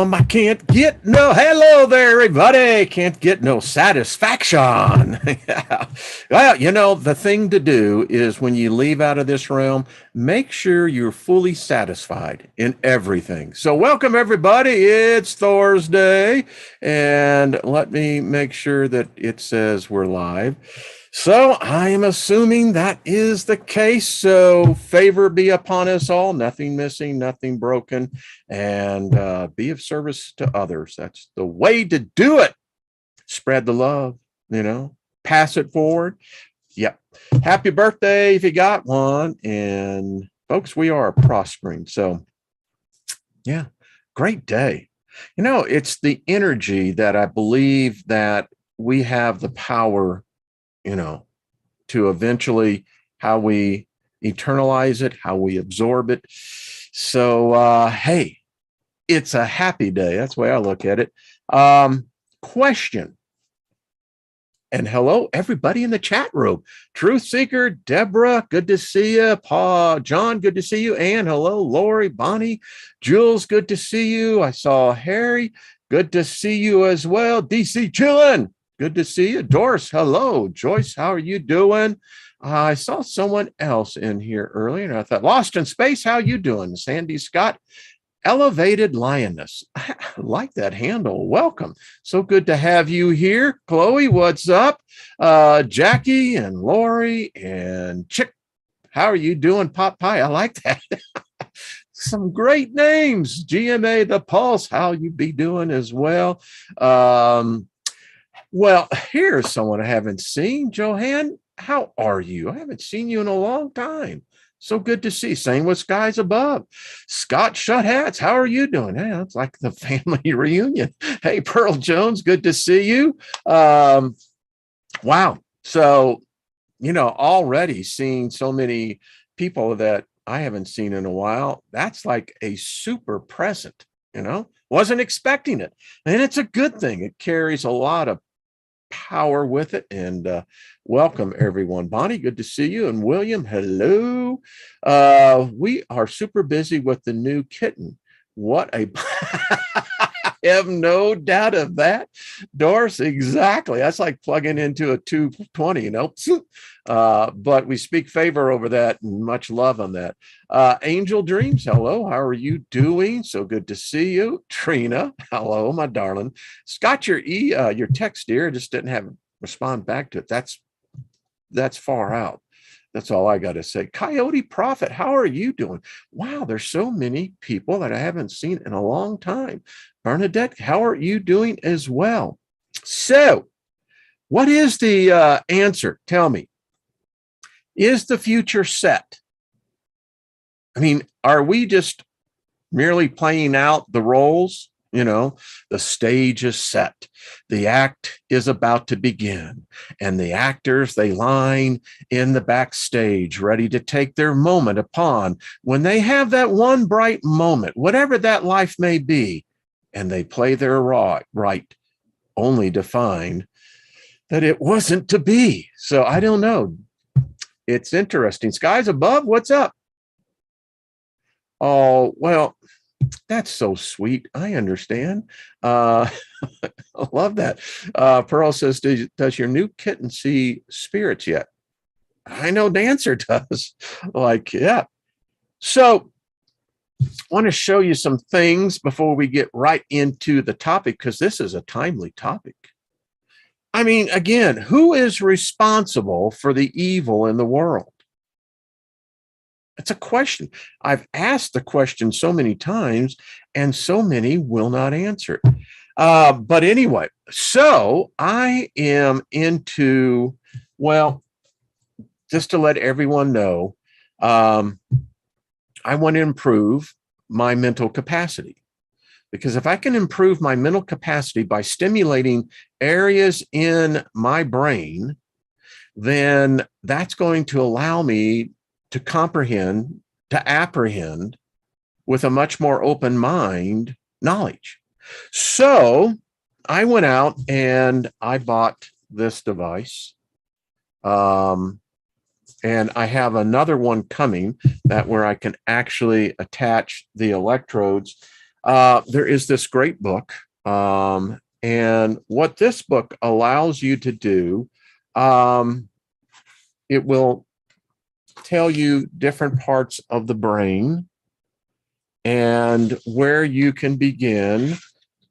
I can't get no, hello there, everybody. Can't get no satisfaction. Well, you know, the thing to do is when you leave out of this realm, make sure you're fully satisfied in everything. So, welcome, everybody. It's Thursday. And let me make sure that it says we're live. So I am assuming that is the case. So favor be upon us all, nothing missing, nothing broken, and be of service to others. That's the way to do it. Spread the love, pass it forward. Yep. Happy birthday if you got one. And folks, we are prospering. So yeah, great day. It's the energy that I believe that we have the power to eventually how we internalize it, how we absorb it. So, hey, it's a happy day. That's the way I look at it. Question. And hello, everybody in the chat room. Truth Seeker, Deborah, good to see you. Paul, John, good to see you. And hello, Lori, Bonnie, Jules, good to see you. I saw Harry, good to see you as well. DC chillin'. Good to see you. Doris, hello. Joyce, how are you doing? I saw someone else in here earlier, and I thought, Lost in Space, how you doing? Sandy Scott, Elevated Lioness. I like that handle. Welcome. So good to have you here. Chloe, what's up? Jackie and Lori and Chick, how are you doing? Pot Pie, I like that. Some great names. GMA, The Pulse, how you be doing as well? Well, here's someone I haven't seen. Johan, how are you? I haven't seen you in a long time. So good to see. Same with Skies Above. Scott Shut Hats, how are you doing? Hey, it's like the family reunion. Hey, Pearl Jones, good to see you. Wow. So, already seeing so many people that I haven't seen in a while, that's like a super present, wasn't expecting it. And it's a good thing. It carries a lot of power with it. And welcome everyone. Bonnie, good to see you. And William, hello. We are super busy with the new kitten. What a I have no doubt of that. Doris, exactly. That's like plugging into a 220, but we speak favor over that and much love on that. Angel Dreams, hello. How are you doing? So good to see you. Trina, hello, my darling. Scott, your text here, just didn't have respond back to it. That's far out. That's all I got to say. Coyote Prophet, how are you doing? Wow, there's so many people that I haven't seen in a long time. Bernadette, how are you doing as well? So, what is the answer? Tell me. Is the future set? I mean, are we just merely playing out the roles? The stage is set. The act is about to begin. And the actors, they line in the backstage, ready to take their moment upon when they have that one bright moment, whatever that life may be, and they play their right, only to find that it wasn't to be. So I don't know. It's interesting. Skies Above, what's up? Oh, well, that's so sweet. I understand. I love that. Pearl says, does your new kitten see spirits yet? I know Dancer does. Like, yeah. So I want to show you some things before we get right into the topic, because this is a timely topic. I mean, again, who is responsible for the evil in the world? It's a question. I've asked the question so many times, and so many will not answer it. But anyway, so I am into, well, just to let everyone know, I want to improve my mental capacity. Because if I can improve my mental capacity by stimulating areas in my brain, then that's going to allow me to comprehend, to apprehend with a much more open mind knowledge. So I went out and I bought this device. And I have another one coming that where I can actually attach the electrodes There is this great book. And what this book allows you to do, it will tell you different parts of the brain and where you can begin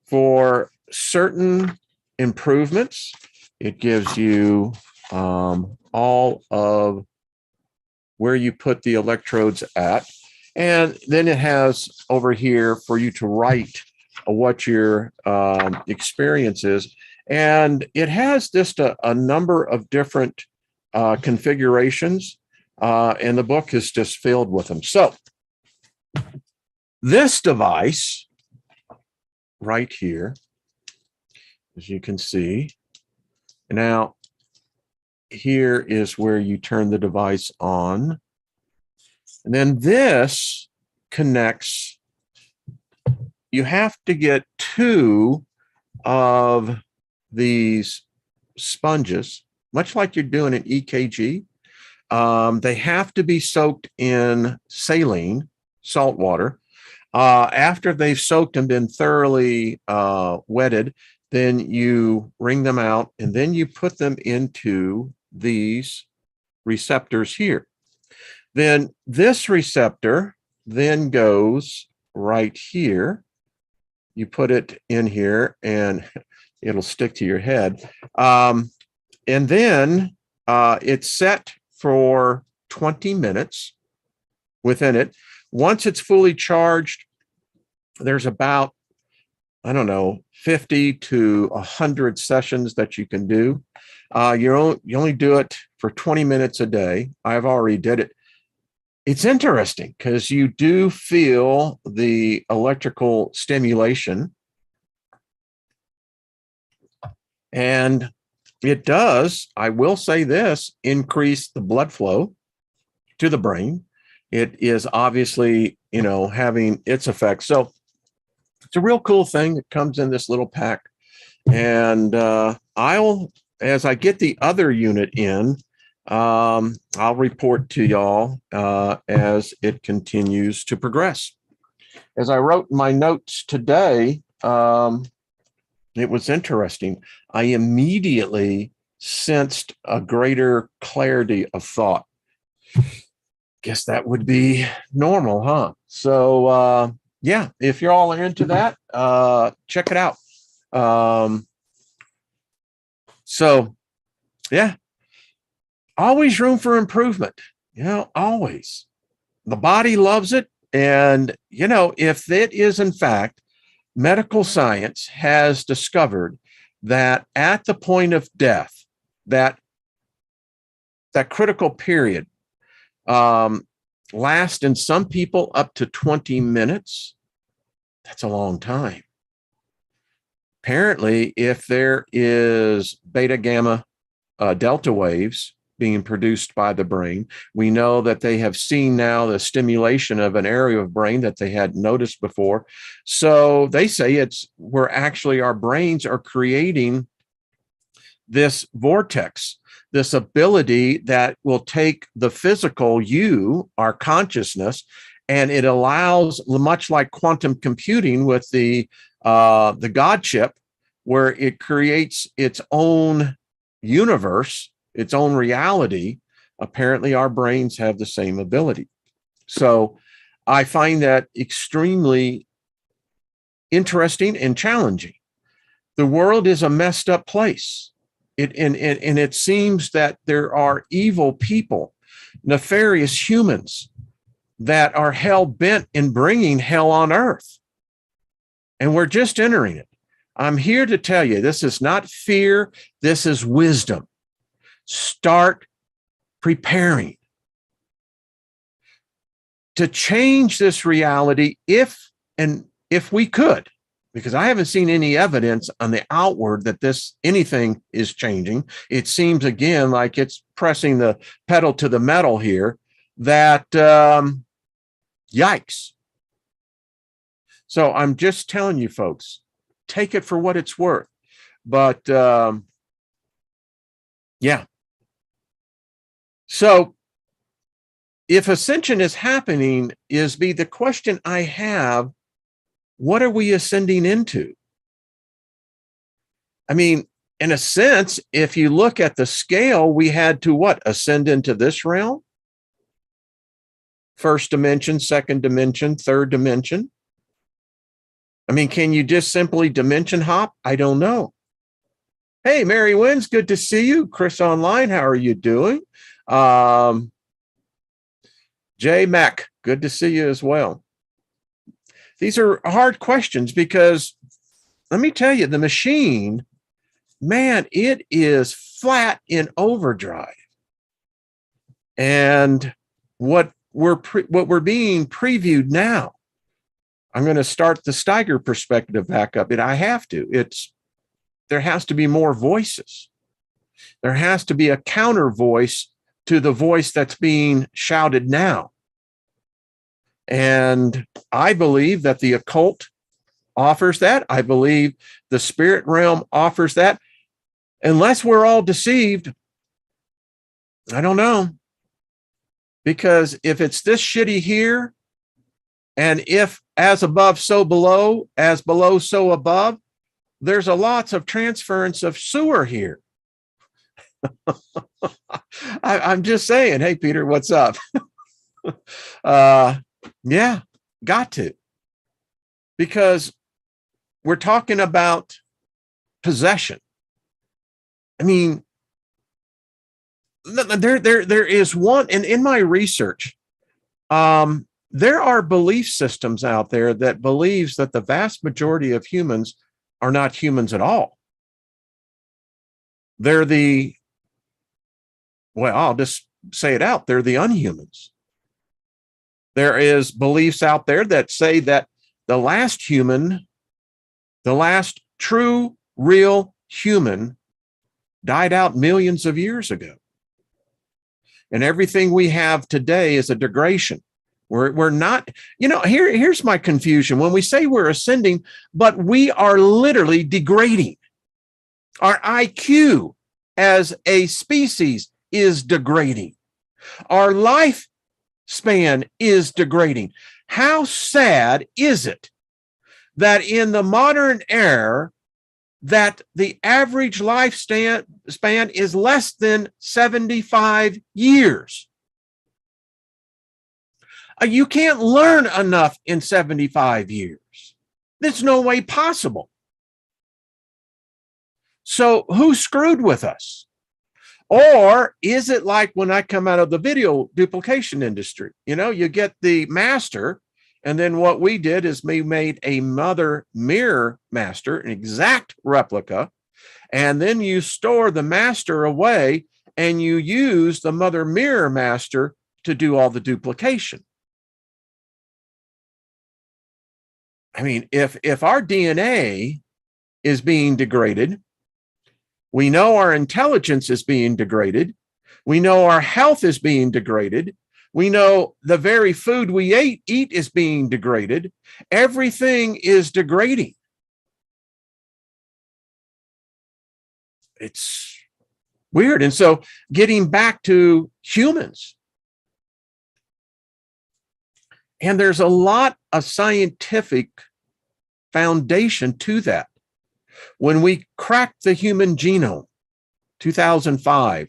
for certain improvements. It gives you all of where you put the electrodes at. And then it has over here for you to write what your experience is. And it has just a number of different configurations. And the book is just filled with them. So this device right here, as you can see, now here is where you turn the device on. And then this connects. You have to get 2 of these sponges, much like you're doing an EKG. They have to be soaked in saline, salt water. After they've soaked and been thoroughly wetted, then you wring them out and then you put them into these receptors here. Then this receptor then goes right here. You put it in here and it'll stick to your head. And then it's set for 20 minutes within it. Once it's fully charged, there's about, I don't know, 50 to 100 sessions that you can do. You only do it for 20 minutes a day. I've already did it. It's interesting because you do feel the electrical stimulation. And it does, I will say this, increase the blood flow to the brain. It is obviously, having its effects. So it's a real cool thing. It comes in this little pack. And as I get the other unit in, I'll report to y'all as it continues to progress. As I wrote in my notes today, it was interesting. I immediately sensed a greater clarity of thought. Guess that would be normal, huh? So, yeah, if you're all into that, check it out. So, yeah. Always room for improvement, always. The body loves it. And, if it is, in fact, medical science has discovered that at the point of death, that critical period lasts in some people up to 20 minutes. That's a long time. Apparently, if there is beta, gamma, delta waves being produced by the brain. We know that they have seen now the stimulation of an area of brain that they had noticed before. So they say our brains are creating this vortex, this ability that will take the physical our consciousness, and it allows, much like quantum computing with the God chip, where it creates its own universe, its own reality. Apparently our brains have the same ability. So I find that extremely interesting and challenging. The world is a messed up place. And it seems that there are evil people, nefarious humans that are hell bent in bringing hell on earth. And we're just entering it. I'm here to tell you, this is not fear. This is wisdom. Start preparing to change this reality if we could, because I haven't seen any evidence on the outward that anything is changing. It seems again like it's pressing the pedal to the metal here, that yikes. So I'm just telling you folks, take it for what it's worth. But yeah. So if ascension is happening, the question I have, what are we ascending into? I mean, in a sense, if you look at the scale, we had to what? Ascend into this realm? First dimension, second dimension, third dimension. I mean, can you just simply dimension hop? I don't know. Hey, Mary Wynn's good to see you. Chris Online, how are you doing? Jay Mack, good to see you as well. These are hard questions because let me tell you, the machine, man, it is flat in overdrive. And what we're being previewed now, I'm going to start the Steiger perspective back up. And I have to. There has to be more voices. There has to be a counter voice to the voice that's being shouted now. And I believe that the occult offers that. I believe the spirit realm offers that. Unless we're all deceived, I don't know. Because if it's this shitty here, and if as above, so below, as below, so above, there's a lots of transference of sewer here. I'm just saying, hey, Peter, what's up? Yeah, got to. Because we're talking about possession. I mean, there is one, and in my research, there are belief systems out there that believes that the vast majority of humans are not humans at all. They're I'll just say it out. They're the unhumans. There is beliefs out there that say that the last human, the last true, real human died out millions of years ago. And everything we have today is a degradation. We're not, here's my confusion. When we say we're ascending, but we are literally degrading. Our IQ as a species is degrading. Our lifespan is degrading. How sad is it that in the modern era, that the average lifespan is less than 75 years? You can't learn enough in 75 years. There's no way possible. So who screwed with us? Or is it like when I come out of the video duplication industry? You get the master, and then what we did is we made a mother mirror master, an exact replica, and then you store the master away and you use the mother mirror master to do all the duplication. I mean, if our DNA is being degraded, we know our intelligence is being degraded, we know our health is being degraded, we know the very food we eat is being degraded, everything is degrading. It's weird. And so getting back to humans, and there's a lot of scientific foundation to that. When we cracked the human genome, 2005,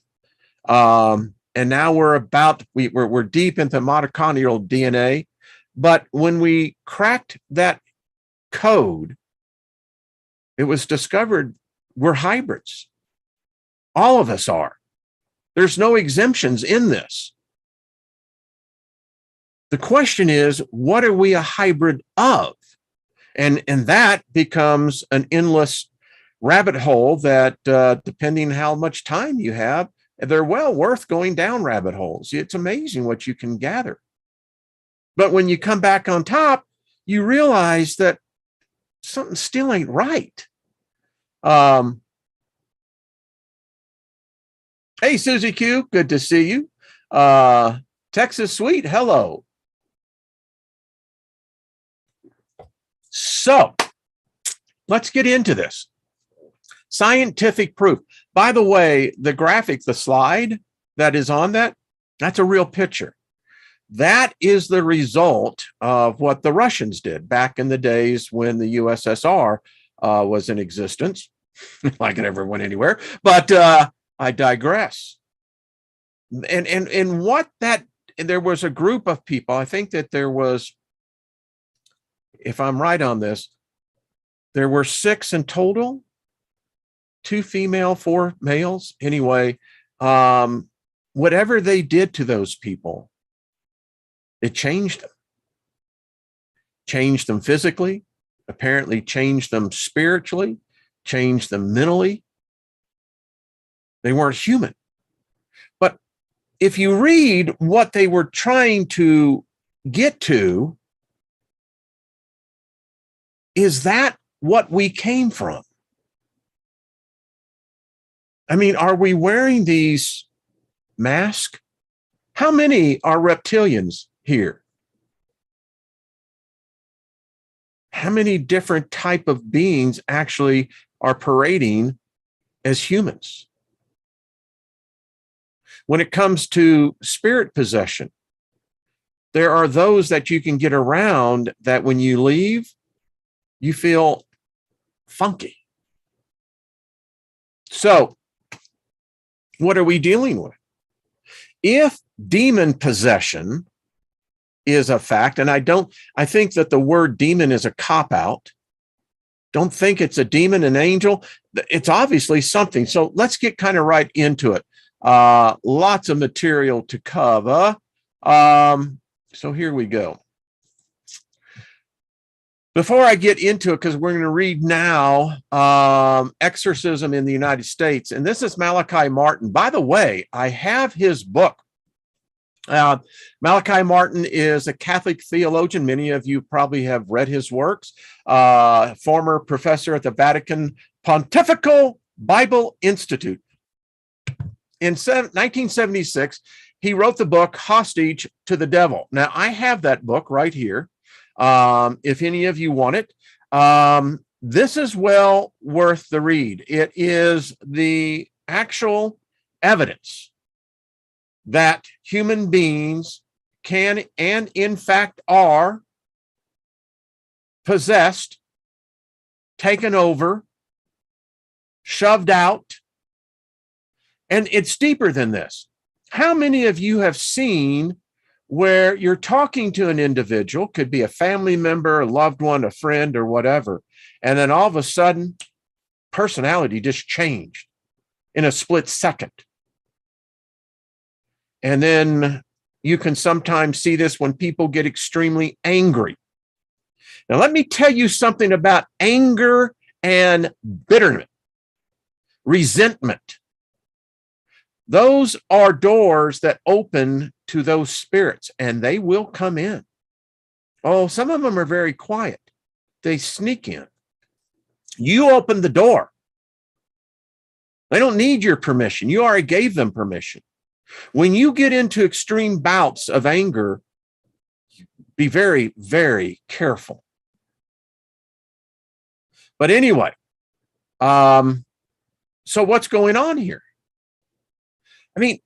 and now we're deep into mitochondrial DNA. But when we cracked that code, it was discovered we're hybrids. All of us are. There's no exemptions in this. The question is, what are we a hybrid of? And that becomes an endless rabbit hole that, depending how much time you have, they're well worth going down rabbit holes. It's amazing what you can gather. But when you come back on top, you realize that something still ain't right. Hey, Susie Q, good to see you. Texas Sweet, hello. So let's get into this. Scientific proof. By the way, the graphic, the slide that is on that, that's a real picture. That is the result of what the Russians did back in the days when the USSR was in existence. Like it ever went anywhere, but I digress. And what that, there was a group of people, I think that there was, if I'm right on this, there were 6 in total, 2 female, 4 males. Anyway, whatever they did to those people, it changed them physically, apparently changed them spiritually, changed them mentally. They weren't human. But if you read what they were trying to get to, is that what we came from? I mean, are we wearing these masks? How many are reptilians here? How many different type of beings actually are parading as humans? When it comes to spirit possession, there are those that you can get around that when you leave, you feel funky. So, what are we dealing with? If demon possession is a fact, and I think that the word demon is a cop-out. Don't think it's a demon, an angel. It's obviously something. So let's get kind of right into it. Lots of material to cover. So here we go. Before I get into it, because we're going to read now Exorcism in the United States, and this is Malachi Martin. By the way, I have his book. Malachi Martin is a Catholic theologian. Many of you probably have read his works. Former professor at the Vatican Pontifical Bible Institute. In 1976, he wrote the book Hostage to the Devil. Now, I have that book right here. If any of you want it, this is well worth the read. It is the actual evidence that human beings can and in fact are possessed, taken over, shoved out, and it's deeper than this. How many of you have seen where you're talking to an individual, could be a family member, a loved one, a friend, or whatever, and then all of a sudden, personality just changed in a split second? And then you can sometimes see this when people get extremely angry. Now, let me tell you something about anger and bitterness, resentment. Those are doors that open to those spirits, and they will come in. Oh, some of them are very quiet. They sneak in. You open the door. They don't need your permission. You already gave them permission. When you get into extreme bouts of anger, be very, very careful. But anyway, so what's going on here? I mean,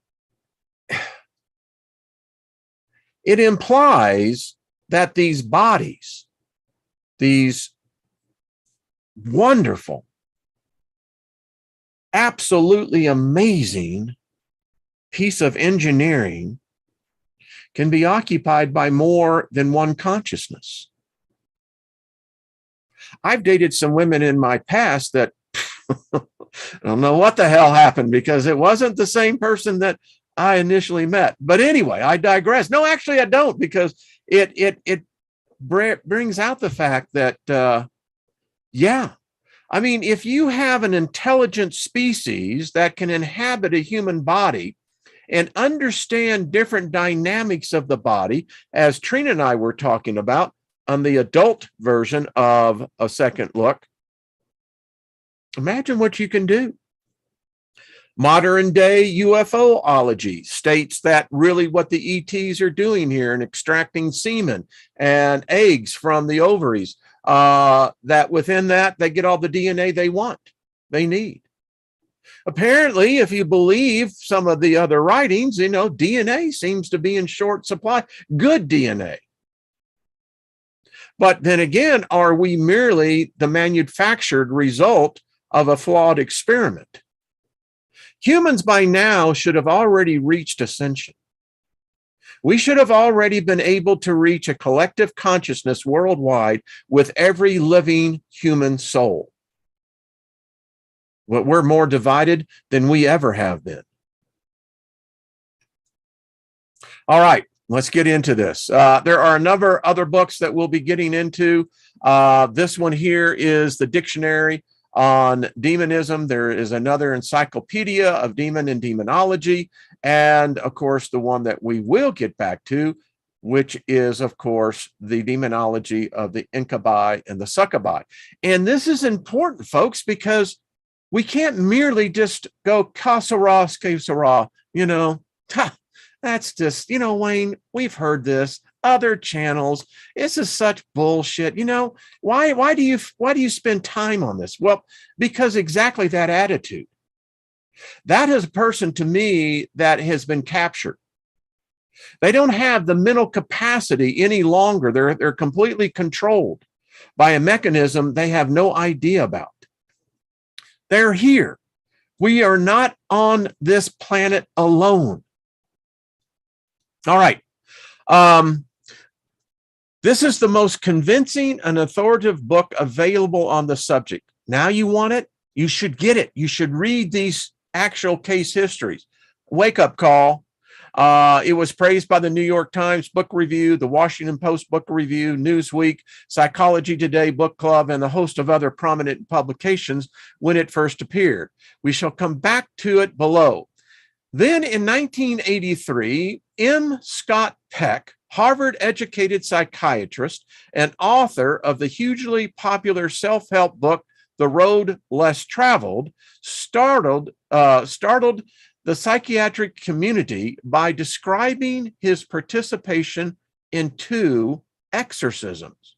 it implies that these bodies, these wonderful, absolutely amazing piece of engineering can be occupied by more than one consciousness. I've dated some women in my past that I don't know what the hell happened, because it wasn't the same person that I initially met. But anyway, I digress. No, actually, I don't, because it brings out the fact that, yeah, I mean, if you have an intelligent species that can inhabit a human body and understand different dynamics of the body, as Trina and I were talking about on the adult version of A Second Look, imagine what you can do. Modern day UFOlogy states that really what the ETs are doing here and extracting semen and eggs from the ovaries, that within that they get all the DNA they want, they need. Apparently, if you believe some of the other writings, DNA seems to be in short supply, good DNA. But then again, are we merely the manufactured result of a flawed experiment? Humans by now should have already reached ascension. We should have already been able to reach a collective consciousness worldwide with every living human soul. But we're more divided than we ever have been. All right, let's get into this. There are a number of other books that we'll be getting into. This one here is the Dictionary on Demonism. There is another Encyclopedia of Demon and Demonology. And of course, the one that we will get back to, which is, of course, the Demonology of the Incubi and the Succubi. And this is important, folks, because we can't merely just go kasara, that's just, Wayne, we've heard this, other channels. This is such bullshit. Why do you spend time on this? Well, because exactly that attitude. That is a person to me that has been captured. They don't have the mental capacity any longer. They're completely controlled by a mechanism they have no idea about. They're here. We are not on this planet alone. All right. This is the most convincing and authoritative book available on the subject. Now you want it? You should get it. You should read these actual case histories. Wake up call. It was praised by the New York Times Book Review, the Washington Post Book Review, Newsweek, Psychology Today Book Club, and a host of other prominent publications when it first appeared. We shall come back to it below. Then in 1983, M. Scott Peck, Harvard-educated psychiatrist and author of the hugely popular self-help book, The Road Less Traveled, startled the psychiatric community by describing his participation in 2 exorcisms.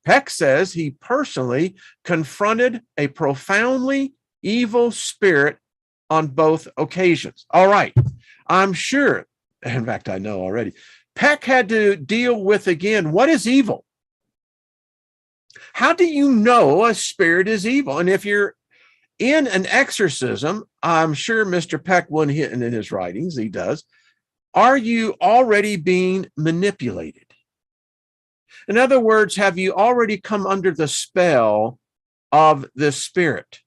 Peck says he personally confronted a profoundly evil spirit on both occasions. All right, I'm sure, in fact, I know already, Peck had to deal with, again, what is evil? How do you know a spirit is evil? And if you're in an exorcism, I'm sure Mr. Peck wouldn't hit in his writings, he does. Are you already being manipulated? In other words, have you already come under the spell of this spirit?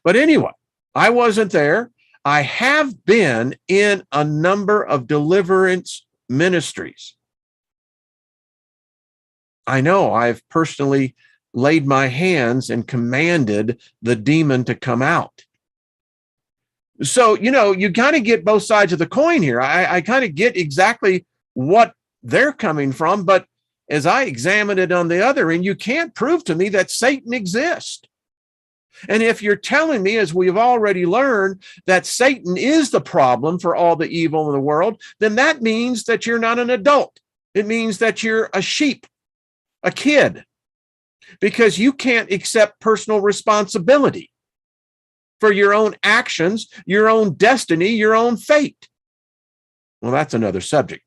But anyway, I wasn't there. I have been in a number of deliverance ministries. I know I've personally laid my hands and commanded the demon to come out. So, you kind of get both sides of the coin here. I kind of get exactly what they're coming from, but as I examine it on the other end, you can't prove to me that Satan exists. And if you're telling me, as we've already learned, that Satan is the problem for all the evil in the world, then that means that you're not an adult. It means that you're a sheep, a kid, because you can't accept personal responsibility for your own actions, your own destiny, your own fate. Well, that's another subject.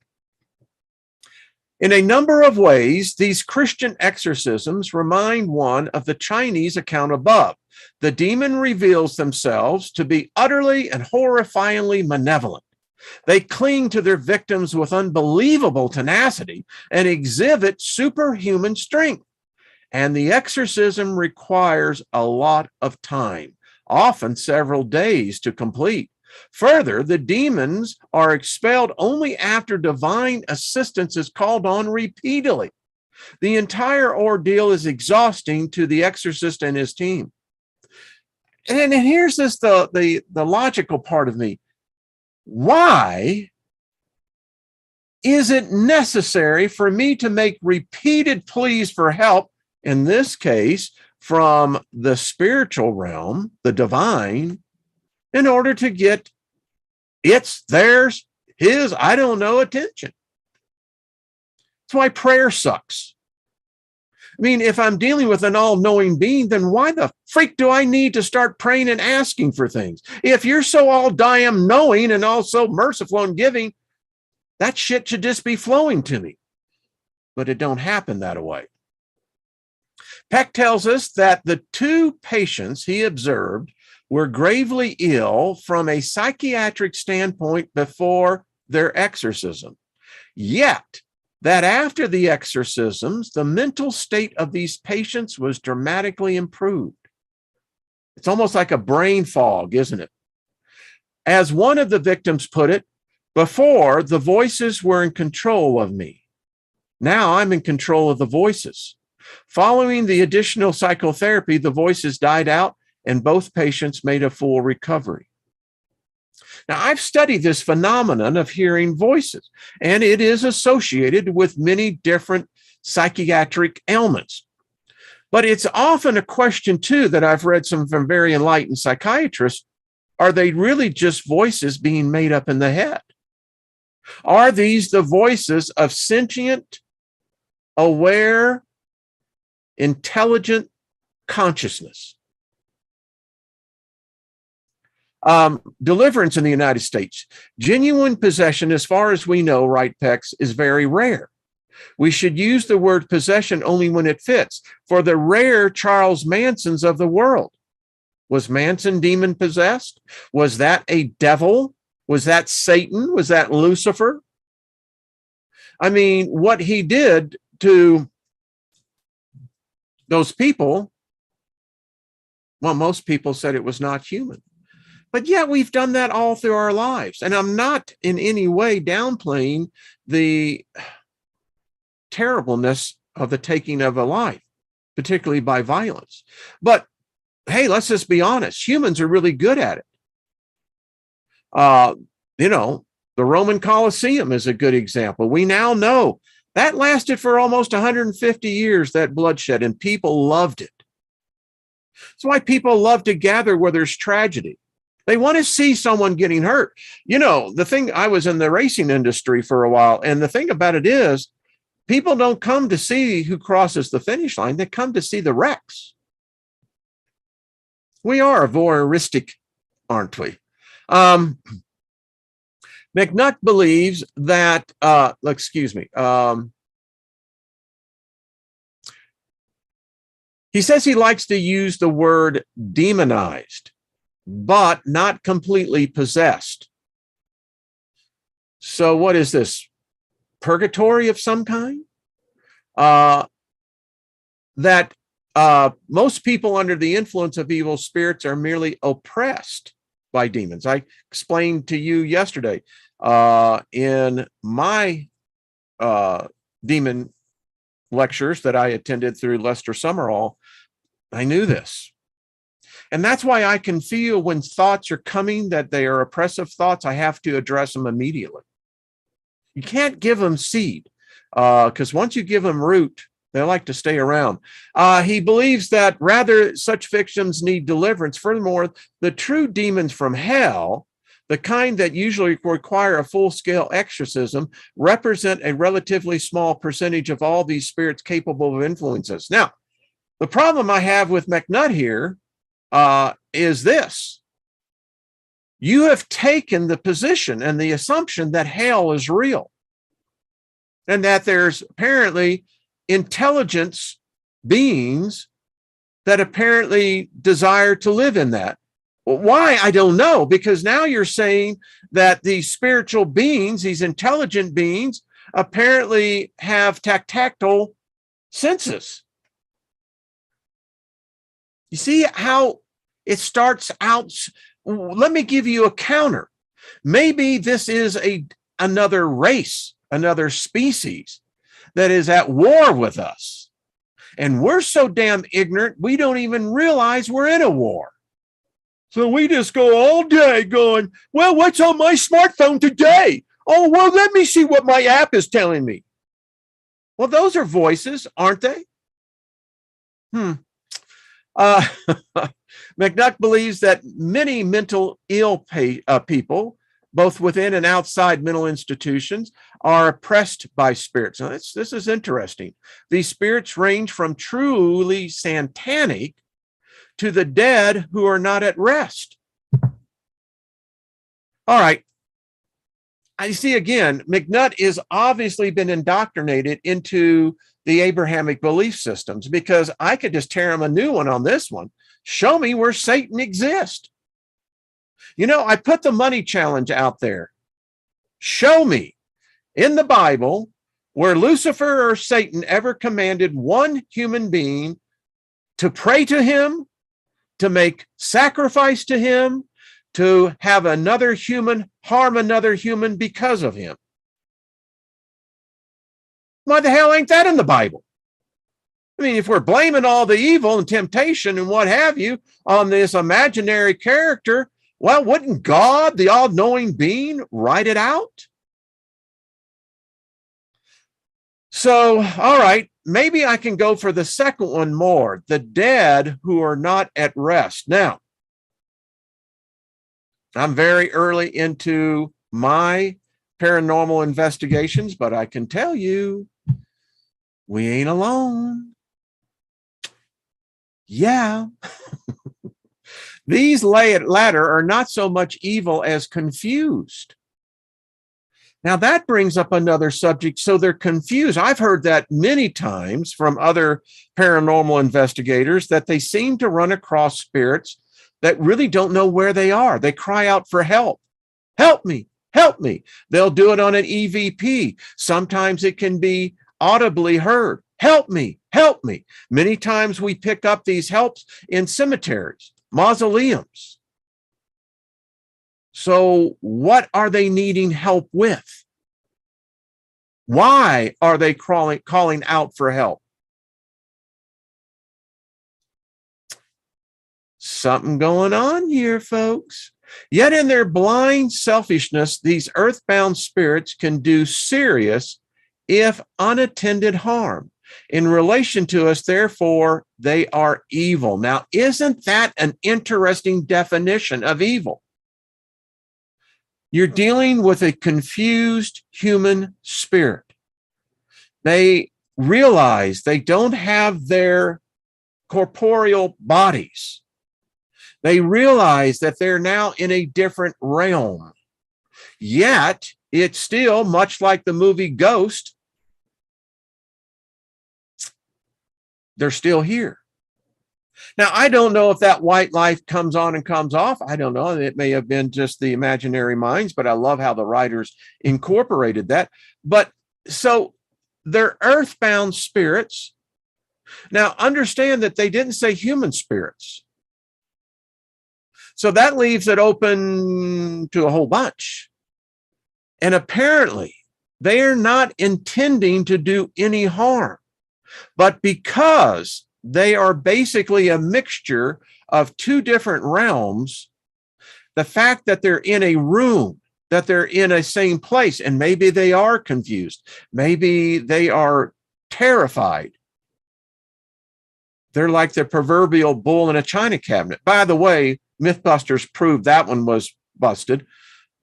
In a number of ways, these Christian exorcisms remind one of the Chinese account above. The demon reveals themselves to be utterly and horrifyingly malevolent. They cling to their victims with unbelievable tenacity and exhibit superhuman strength. And the exorcism requires a lot of time, often several days to complete. Further, the demons are expelled only after divine assistance is called on repeatedly. The entire ordeal is exhausting to the exorcist and his team. And here's this the logical part of me. Why is it necessary for me to make repeated pleas for help, in this case, from the spiritual realm, the divine, in order to get its, theirs, his, I don't know, attention? That's why prayer sucks. I mean, if I'm dealing with an all-knowing being, then why the freak do I need to start praying and asking for things? If you're so all damn knowing and also merciful and giving, that shit should just be flowing to me. But it don't happen that way. Peck tells us that the two patients he observed were gravely ill from a psychiatric standpoint before their exorcism. Yet, that after the exorcisms, the mental state of these patients was dramatically improved. It's almost like a brain fog, isn't it? As one of the victims put it, before the voices were in control of me. Now I'm in control of the voices. Following the additional psychotherapy, the voices died out and both patients made a full recovery. Now, I've studied this phenomenon of hearing voices, and it is associated with many different psychiatric ailments. But it's often a question, too, that I've read some from very enlightened psychiatrists. Are they really just voices being made up in the head? Are these the voices of sentient, aware, intelligent consciousness? Deliverance in the United States. Genuine possession, as far as we know, right, Pex, is very rare. We should use the word possession only when it fits. For the rare Charles Mansons of the world. Was Manson demon possessed? Was that a devil? Was that Satan? Was that Lucifer? I mean, what he did to those people, well, most people said it was not human. But yet we've done that all through our lives. And I'm not in any way downplaying the terribleness of the taking of a life, particularly by violence. But hey, let's just be honest. Humans are really good at it. The Roman Colosseum is a good example. We now know that lasted for almost 150 years, that bloodshed, and people loved it. That's why people love to gather where there's tragedy. They want to see someone getting hurt. The thing, I was in the racing industry for a while, and the thing about it is, people don't come to see who crosses the finish line. They come to see the wrecks. We are voyeuristic, aren't we? McNutt believes that, he says he likes to use the word demonized, but not completely possessed. So what is this? Purgatory of some kind? That most people under the influence of evil spirits are merely oppressed by demons. I explained to you yesterday in my demon lectures that I attended through Lester Summerall. I knew this. And that's why I can feel when thoughts are coming that they are oppressive thoughts, I have to address them immediately. You can't give them seed because once you give them root, they like to stay around. He believes that rather such victims need deliverance. Furthermore, the true demons from hell, the kind that usually require a full-scale exorcism, represent a relatively small percentage of all these spirits capable of influences. Now, the problem I have with McNutt here is this. You have taken the position and the assumption that hell is real and that there's apparently intelligence beings that apparently desire to live in that. Well, why? I don't know, because now you're saying that these spiritual beings, these intelligent beings, apparently have tactile senses. You see how it starts out? Let me give you a counter. Maybe this is another race, another species that is at war with us. And we're so damn ignorant, we don't even realize we're in a war. So we just go all day going, well, what's on my smartphone today? Oh, well, let me see what my app is telling me. Well, those are voices, aren't they? McNutt believes that many mental ill people both within and outside mental institutions, are oppressed by spirits. Now, this is interesting. These spirits range from truly satanic to the dead who are not at rest. All right. I see again, McNutt is obviously been indoctrinated into the Abrahamic belief systems, because I could just tear him a new one on this one. Show me where Satan exists. You know, I put the money challenge out there. Show me in the Bible where Lucifer or Satan ever commanded one human being to pray to him, to make sacrifice to him, to have another human harm another human because of him. Why the hell ain't that in the Bible? I mean, if we're blaming all the evil and temptation and what have you on this imaginary character, well, wouldn't God, the all-knowing being, write it out? So, all right, maybe I can go for the second one more, the dead who are not at rest. Now, I'm very early into my paranormal investigations, but I can tell you, we ain't alone. Yeah. These latter are not so much evil as confused. Now that brings up another subject. So they're confused. I've heard that many times from other paranormal investigators, that they seem to run across spirits that really don't know where they are. They cry out for help. Help me, help me. They'll do it on an EVP. Sometimes it can be audibly heard. Help me, help me. Many times we pick up these helps in cemeteries, mausoleums. So what are they needing help with? Why are they calling out for help? Something going on here, folks. Yet in their blind selfishness, these earthbound spirits can do serious, if unattended, harm. In relation to us, therefore, they are evil. Now, isn't that an interesting definition of evil? You're dealing with a confused human spirit. They realize they don't have their corporeal bodies. They realize that they're now in a different realm. Yet, it's still much like the movie Ghost. They're still here. Now, I don't know if that white light comes on and comes off. I don't know. It may have been just the imaginary minds, but I love how the writers incorporated that. But so they're earthbound spirits. Now, understand that they didn't say human spirits. So that leaves it open to a whole bunch. And apparently, they are not intending to do any harm. But because they are basically a mixture of two different realms, the fact that they're in a room, that they're in a same place, and maybe they are confused, maybe they are terrified. They're like the proverbial bull in a china cabinet. By the way, Mythbusters proved that one was busted.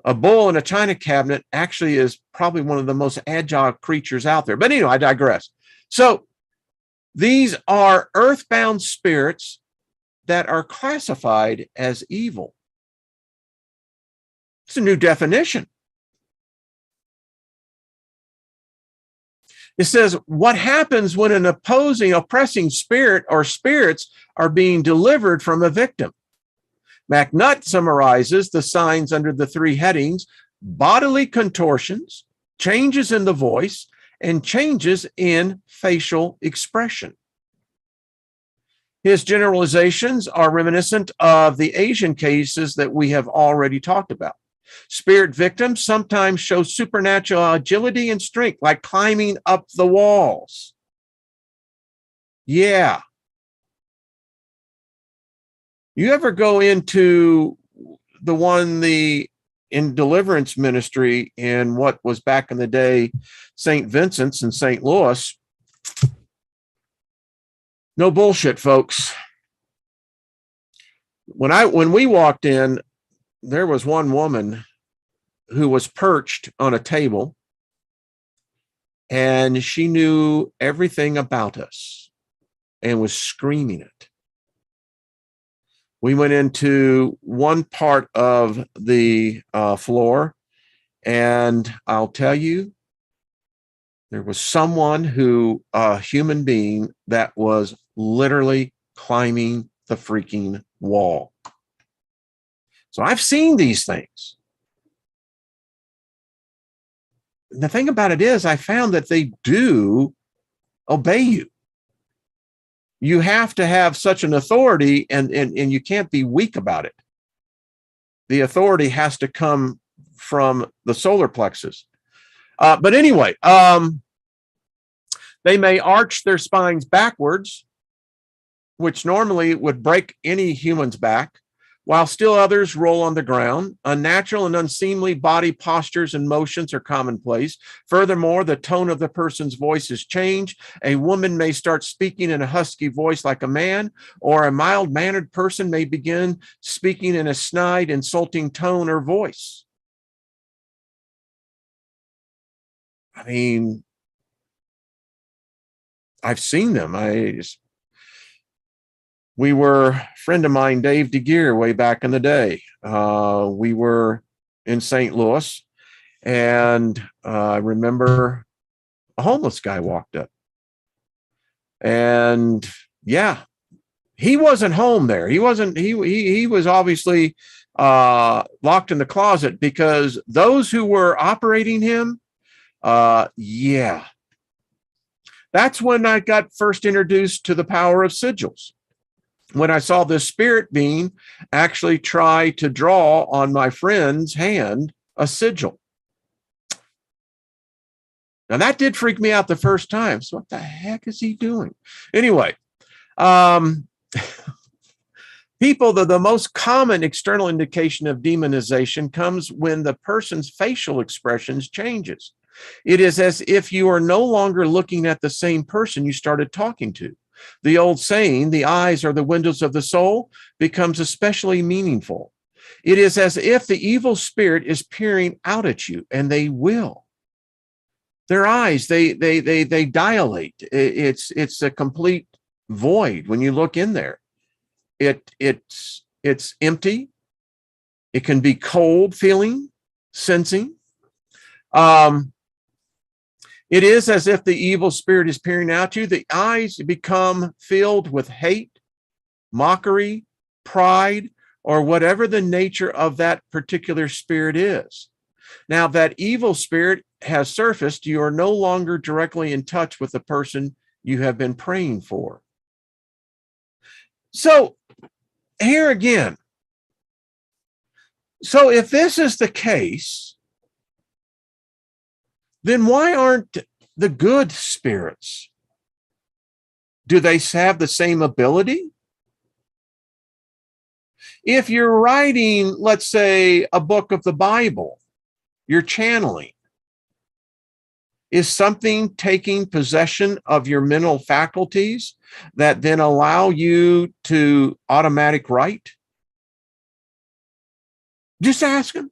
A bull in a china cabinet actually is probably one of the most agile creatures out there. But anyway, I digress. So these are earthbound spirits that are classified as evil. It's a new definition. It says, what happens when an oppressing spirit or spirits are being delivered from a victim? McNutt summarizes the signs under the three headings: bodily contortions, changes in the voice, and changes in facial expression. His generalizations are reminiscent of the Asian cases that we have already talked about. Spirit victims sometimes show supernatural agility and strength, like climbing up the walls. Yeah. You ever go into in deliverance ministry in what was back in the day, St. Vincent's in St. Louis? No bullshit, folks. When we walked in, there was one woman who was perched on a table, and she knew everything about us and was screaming it. We went into one part of the floor, and I'll tell you, there was someone who, a human being, that was literally climbing the freaking wall. So I've seen these things. The thing about it is, I found that they do obey you. You have to have such an authority, and you can't be weak about it. The authority has to come from the solar plexus. But anyway, they may arch their spines backwards, which normally would break any human's back, while still others roll on the ground. Unnatural and unseemly body postures and motions are commonplace. Furthermore, the tone of the person's voice is changed. A woman may start speaking in a husky voice like a man, or a mild-mannered person may begin speaking in a snide, insulting tone or voice. I mean, I've seen them. We were, a friend of mine, Dave DeGear, way back in the day. We were in St. Louis, and I remember a homeless guy walked up. And yeah, he wasn't home there. He was obviously locked in the closet, because those who were operating him, yeah. That's when I got first introduced to the power of sigils. When I saw this spirit being actually try to draw on my friend's hand a sigil. Now that did freak me out the first time. So what the heck is he doing? Anyway, people, the most common external indication of demonization comes when the person's facial expressions changes. It is as if you are no longer looking at the same person you started talking to. The old saying, the eyes are the windows of the soul, becomes especially meaningful. It is as if the evil spirit is peering out at you, and they will. Their eyes, they dilate. It's a complete void when you look in there. It's empty. It can be cold feeling, sensing. It is as if the evil spirit is peering out you. The eyes become filled with hate, mockery, pride, or whatever the nature of that particular spirit is. Now, that evil spirit has surfaced. You are no longer directly in touch with the person you have been praying for. So, here again. So, if this is the case, then why aren't the good spirits? Do they have the same ability? If you're writing, let's say, a book of the Bible, you're channeling. Is something taking possession of your mental faculties that then allow you to automatic write? Just ask them.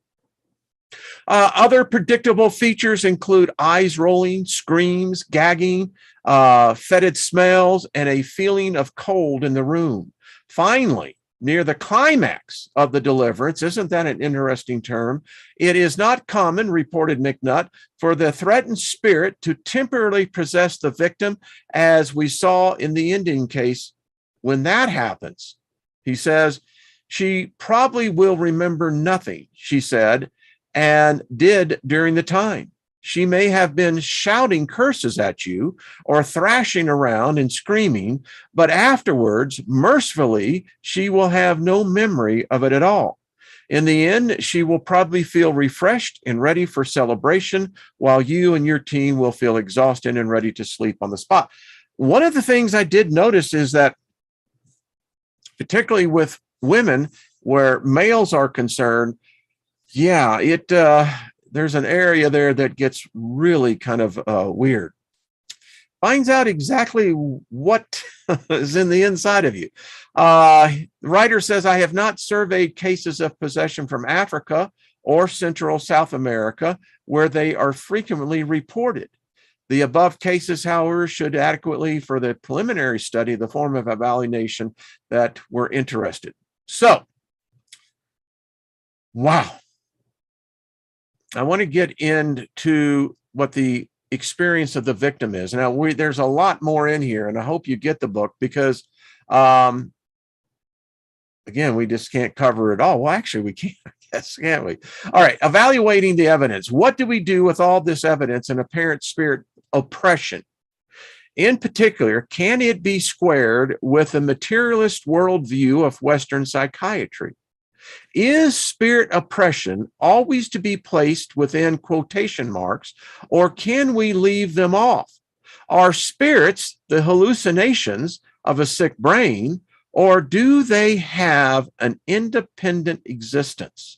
Other predictable features include eyes rolling, screams, gagging, fetid smells, and a feeling of cold in the room. Finally, near the climax of the deliverance, isn't that an interesting term? It is not common, reported McNutt, for the threatened spirit to temporarily possess the victim, as we saw in the Indian case. When that happens, he says, she probably will remember nothing, she said, and did during the time. She may have been shouting curses at you or thrashing around and screaming, but afterwards, mercifully, she will have no memory of it at all. In the end, she will probably feel refreshed and ready for celebration, while you and your team will feel exhausted and ready to sleep on the spot. One of the things I did notice is that, particularly with women, where males are concerned, yeah, there's an area there that gets really kind of weird. Finds out exactly what is in the inside of you. The writer says, I have not surveyed cases of possession from Africa or Central South America, where they are frequently reported. The above cases, however, should adequately for the preliminary study the form of evaluation that we're interested. So, wow. I want to get into what the experience of the victim is. Now, there's a lot more in here, and I hope you get the book because, again, we just can't cover it all. Well, actually, we can't. Yes, can't we? All right. Evaluating the evidence. What do we do with all this evidence and apparent spirit oppression? In particular, can it be squared with the materialist worldview of Western psychiatry? Is spirit oppression always to be placed within quotation marks, or can we leave them off? Are spirits the hallucinations of a sick brain, or do they have an independent existence?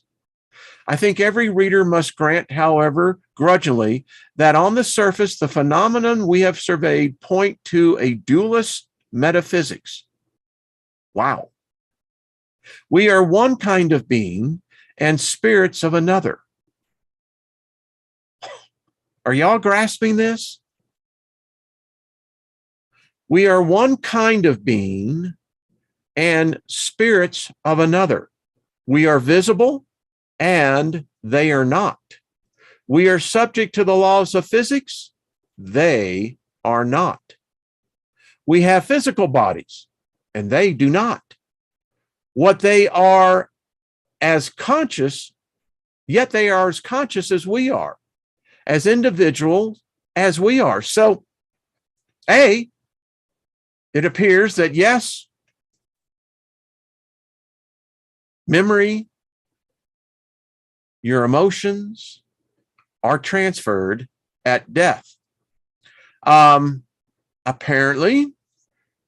I think every reader must grant, however, grudgingly, that on the surface, the phenomenon we have surveyed point to a dualist metaphysics. Wow. We are one kind of being and spirits of another. Are y'all grasping this? We are one kind of being and spirits of another. We are visible and they are not. We are subject to the laws of physics. They are not. We have physical bodies and they do not. What they are as conscious, yet they are as conscious as we are, as individuals as we are. So, it appears that yes, memory, your emotions are transferred at death. Apparently,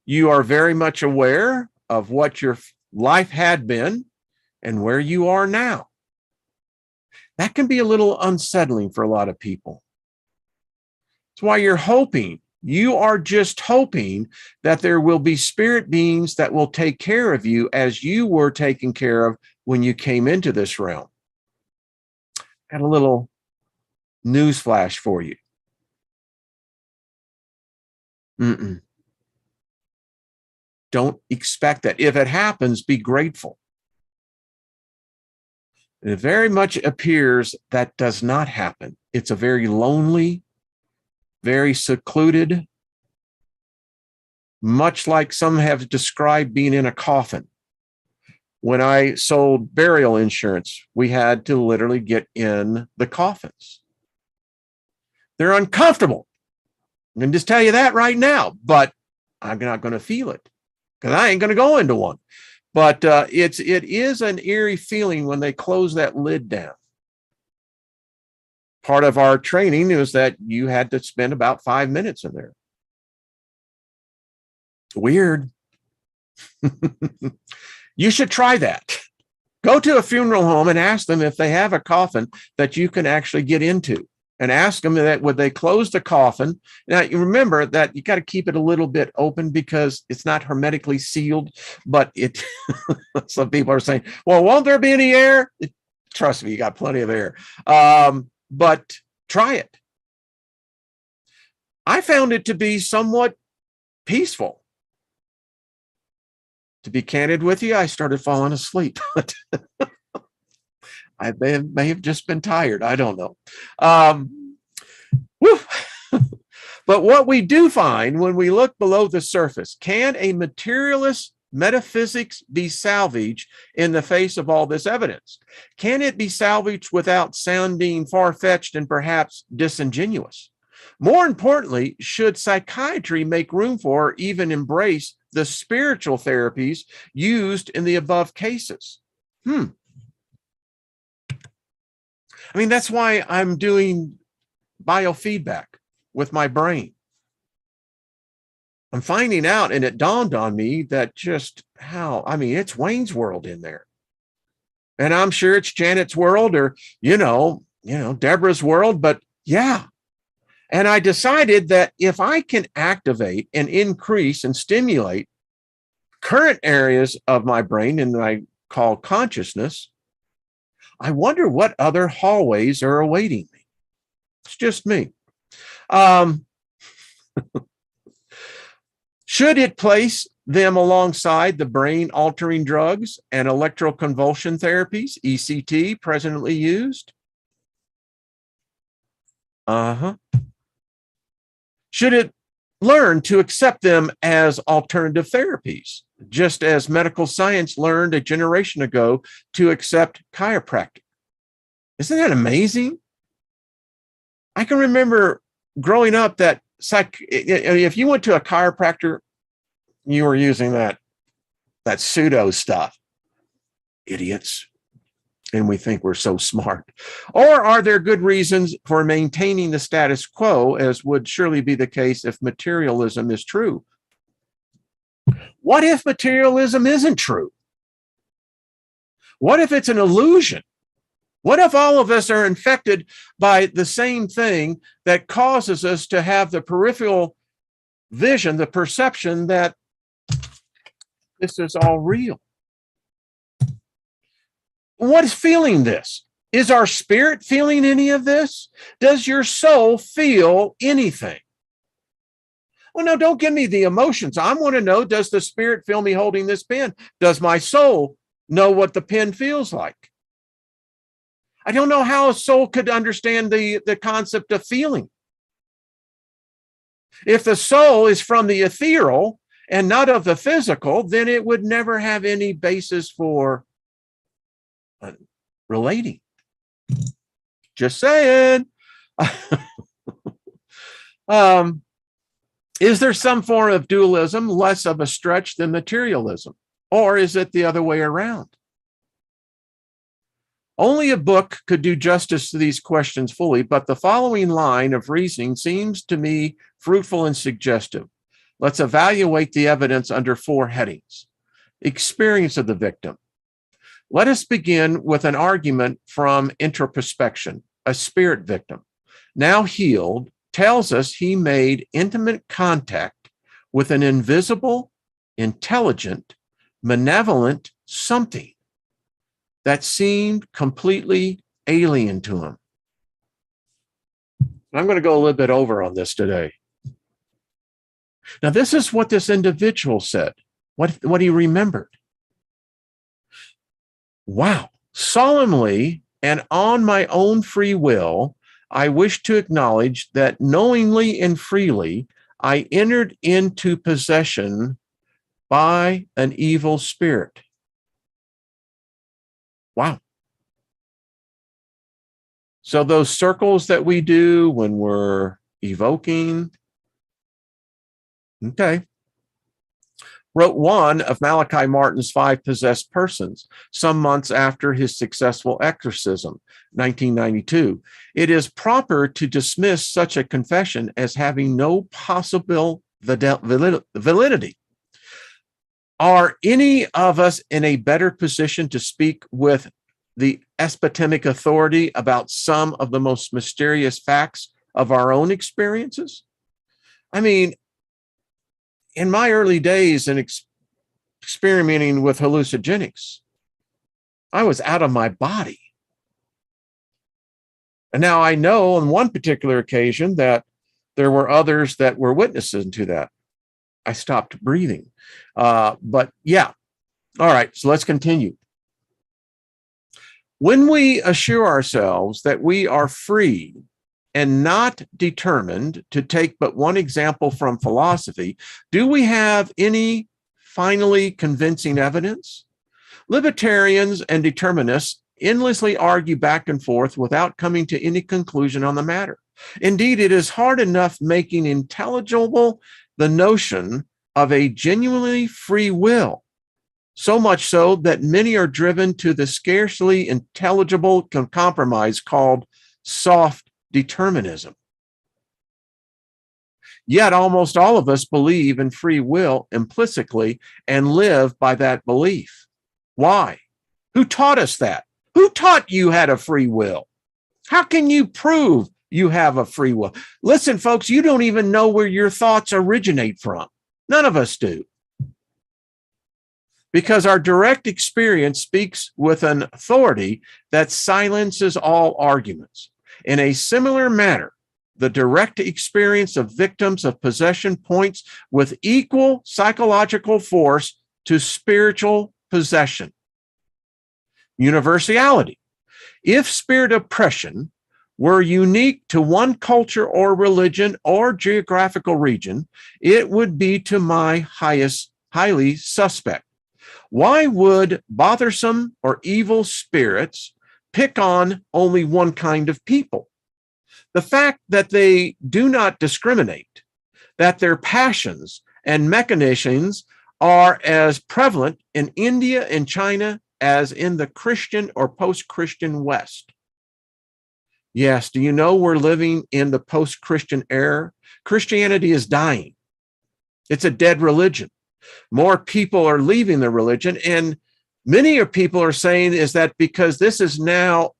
you are very much aware of what your life had been and where you are now. That can be a little unsettling for a lot of people. That's why you're hoping, you are just hoping that there will be spirit beings that will take care of you as you were taken care of when you came into this realm. Got a little news flash for you. Don't expect that. If it happens, be grateful. And it very much appears that does not happen. It's a very lonely, very secluded, much like some have described being in a coffin. When I sold burial insurance, we had to literally get in the coffins. They're uncomfortable. I can just tell you that right now, but I'm not going to feel it because I ain't going to go into one. But it is an eerie feeling when they close that lid down. Part of our training is that you had to spend about 5 minutes in there. Weird. You should try that. Go to a funeral home and ask them if they have a coffin that you can actually get into. And ask them that would they close the coffin. Now, you remember that you got to keep it a little bit open because it's not hermetically sealed, but it, some people are saying, well, won't there be any air? Trust me, you got plenty of air. But try it. I found it to be somewhat peaceful. To be candid with you, I started falling asleep. I may have just been tired. I don't know. But what we do find when we look below the surface, can a materialist metaphysics be salvaged in the face of all this evidence? Can it be salvaged without sounding far-fetched and perhaps disingenuous? More importantly, should psychiatry make room for or even embrace the spiritual therapies used in the above cases? I mean, that's why I'm doing biofeedback with my brain. I'm finding out, and it dawned on me that just how, I mean, it's Wayne's World in there. And I'm sure it's Janet's world or, Deborah's world, but yeah. And I decided that if I can activate and increase and stimulate current areas of my brain, and I call consciousness, I wonder what other hallways are awaiting me. It's just me. Should it place them alongside the brain-altering drugs and electroconvulsion therapies, ECT, presently used? Should it learn to accept them as alternative therapies, just as medical science learned a generation ago to accept chiropractic? Isn't that amazing? I can remember growing up that if you went to a chiropractor, you were using that pseudo stuff. Idiots. And we think we're so smart. Or are there good reasons for maintaining the status quo, as would surely be the case if materialism is true? What if materialism isn't true? What if it's an illusion? What if all of us are infected by the same thing that causes us to have the peripheral vision, the perception that this is all real? What is feeling this? Is our spirit feeling any of this? Does your soul feel anything? Well, no, don't give me the emotions. I want to know, does the spirit feel me holding this pen? Does my soul know what the pen feels like? I don't know how a soul could understand the concept of feeling. If the soul is from the ethereal and not of the physical, then it would never have any basis for relating. Just saying. Is there some form of dualism less of a stretch than materialism? Or is it the other way around? Only a book could do justice to these questions fully, but the following line of reasoning seems to me fruitful and suggestive. Let's evaluate the evidence under 4 headings. Experience of the victim. Let us begin with an argument from Introspection. A spirit victim, now healed, tells us he made intimate contact with an invisible, intelligent, malevolent something that seemed completely alien to him. I'm going to go a little bit over on this today. Now, this is what this individual said, what he remembered. Wow. Solemnly and on my own free will, I wish to acknowledge that knowingly and freely, I entered into possession by an evil spirit. Wow. So those circles that we do when we're evoking, okay. Wrote one of Malachi Martin's 5 possessed persons, some months after his successful exorcism, 1992. It is proper to dismiss such a confession as having no possible validity. Are any of us in a better position to speak with the epistemic authority about some of the most mysterious facts of our own experiences? I mean, in my early days in experimenting with hallucinogenics, I was out of my body. And now I know on one particular occasion that there were others that were witnesses to that. I stopped breathing. But yeah. All right, so let's continue. When we assure ourselves that we are free and not determined, to take but one example from philosophy, do we have any finally convincing evidence? Libertarians and determinists endlessly argue back and forth without coming to any conclusion on the matter. Indeed, it is hard enough making intelligible the notion of a genuinely free will, so much so that many are driven to the scarcely intelligible compromise called soft determinism. Yet almost all of us believe in free will implicitly and live by that belief. Why? Who taught us that? Who taught you had a free will? How can you prove you have a free will? Listen, folks, you don't even know where your thoughts originate from. None of us do. because our direct experience speaks with an authority that silences all arguments. In a similar manner, the direct experience of victims of possession points with equal psychological force to spiritual possession. Universality. If spirit oppression were unique to one culture or religion or geographical region, it would be to my highly suspect. Why would bothersome or evil spirits pick on only one kind of people? The fact that they do not discriminate, that their passions and mechanisms are as prevalent in India and China as in the Christian or post-Christian West. Yes, do you know we're living in the post-Christian era? Christianity is dying. It's a dead religion. More people are leaving the religion, and many people are saying is that because this is now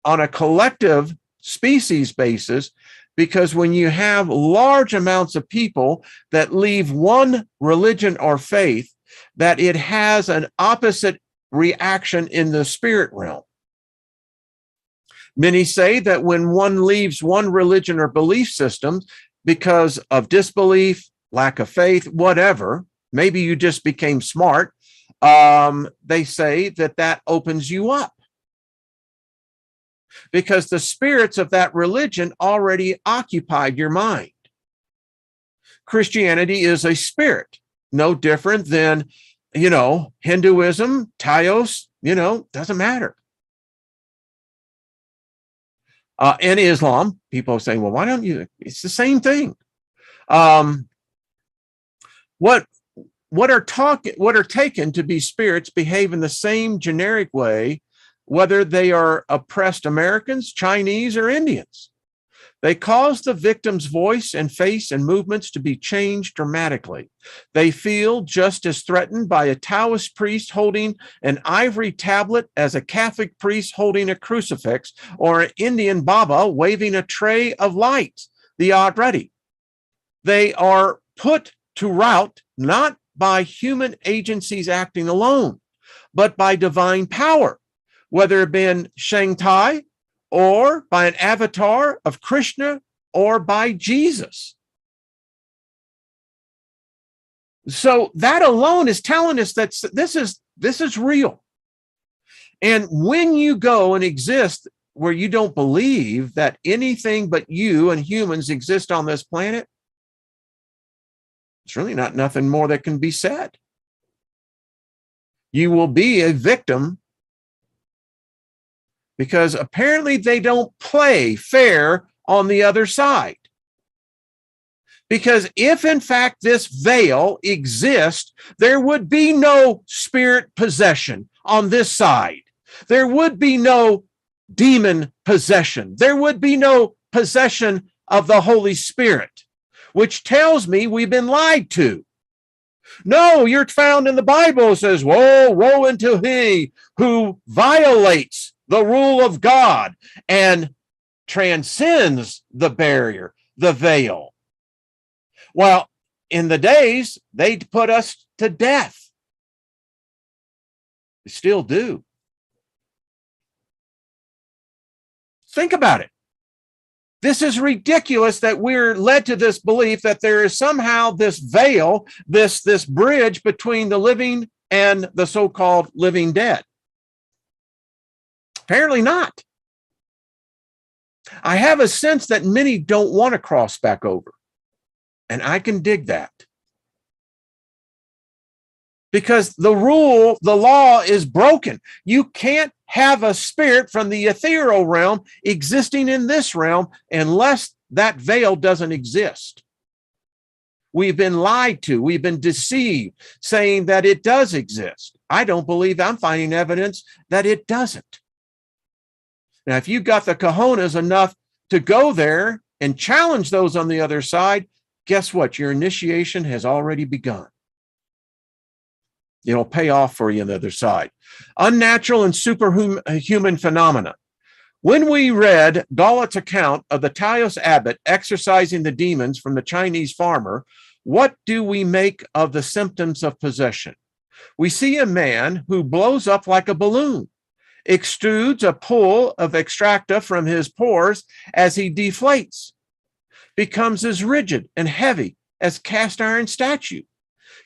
on a collective species basis, because when you have large amounts of people that leave one religion or faith, that it has an opposite reaction in the spirit realm. Many say that when one leaves one religion or belief system because of disbelief, lack of faith, whatever, maybe you just became smart, they say that that opens you up, because the spirits of that religion already occupied your mind. Christianity is a spirit, no different than, Hinduism, Taos, doesn't matter. And Islam, people are saying, well, why don't you? It's the same thing. What are taken to be spirits behave in the same generic way, whether they are oppressed Americans, Chinese, or Indians. They cause the victim's voice and face and movements to be changed dramatically. They feel just as threatened by a Taoist priest holding an ivory tablet as a Catholic priest holding a crucifix, or an Indian Baba waving a tray of lights, the odd ready. They are put to rout not by human agencies acting alone, but by divine power, whether it be in Shanghai or by an avatar of Krishna or by Jesus. So that alone is telling us that this is real. And when you go and exist where you don't believe that anything but you and humans exist on this planet, it's really not nothing more that can be said. You will be a victim, because apparently they don't play fair on the other side. Because if in fact this veil exists, there would be no spirit possession on this side. There would be no demon possession. There would be no possession of the Holy Spirit, which tells me we've been lied to. No, you're found in the Bible. It says, woe unto he who violates the rule of God and transcends the barrier, the veil. Well, in the days, they'd put us to death. They still do. Think about it. This is ridiculous that we're led to this belief that there is somehow this veil, this bridge between the living and the so-called living dead. Apparently not. I have a sense that many don't want to cross back over, and I can dig that. Because the law is broken. You can't have a spirit from the ethereal realm existing in this realm unless that veil doesn't exist. We've been lied to. We've been deceived, saying that it does exist. I don't believe I'm finding evidence that it doesn't. Now, if you got the cojones enough to go there and challenge those on the other side, guess what? Your initiation has already begun. It'll pay off for you on the other side. Unnatural and superhuman phenomena. When we read Gaulet's account of the Taos abbot exorcising the demons from the Chinese farmer, what do we make of the symptoms of possession? We see a man who blows up like a balloon, extrudes a pool of extracta from his pores as he deflates, becomes as rigid and heavy as cast iron statue,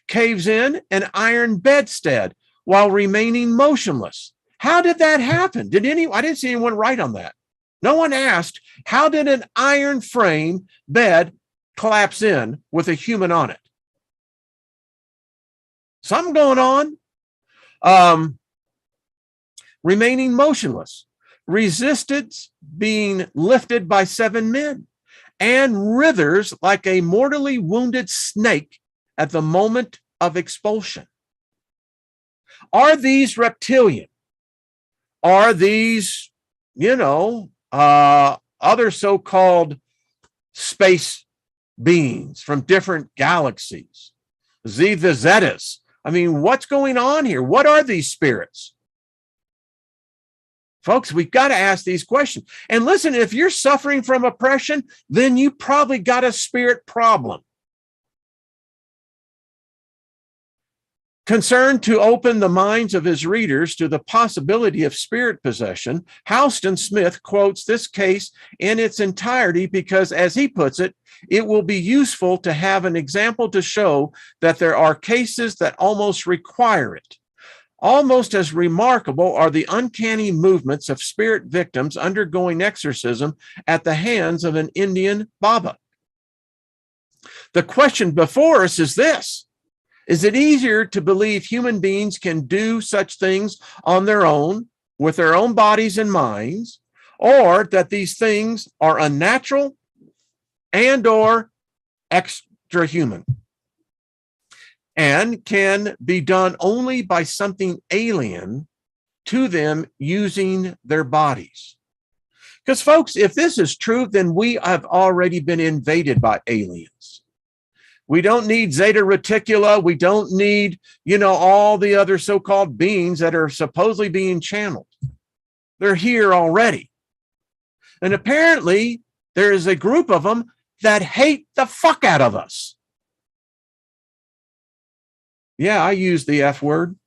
caves in an iron bedstead while remaining motionless. How did that happen? I didn't see anyone write on that. No one asked, how did an iron frame bed collapse in with a human on it? Something going on. Remaining motionless, resistance being lifted by 7 men, and writhers like a mortally wounded snake at the moment of expulsion. Are these reptilian? Are these, other so-called space beings from different galaxies? The Zetas. I mean, what's going on here? What are these spirits? Folks, we've got to ask these questions. And listen, if you're suffering from oppression, then you probably got a spirit problem. Concerned to open the minds of his readers to the possibility of spirit possession, Houston Smith quotes this case in its entirety because, as he puts it, it will be useful to have an example to show that there are cases that almost require it. Almost as remarkable are the uncanny movements of spirit victims undergoing exorcism at the hands of an Indian Baba. The question before us is this: is it easier to believe human beings can do such things on their own, with their own bodies and minds, or that these things are unnatural and or extra-human, and can be done only by something alien to them using their bodies? Because, folks, if this is true, then we have already been invaded by aliens. We don't need Zeta Reticula. We don't need, all the other so-called beings that are supposedly being channeled. They're here already. And apparently, there is a group of them that hate the fuck out of us. Yeah, I use the F word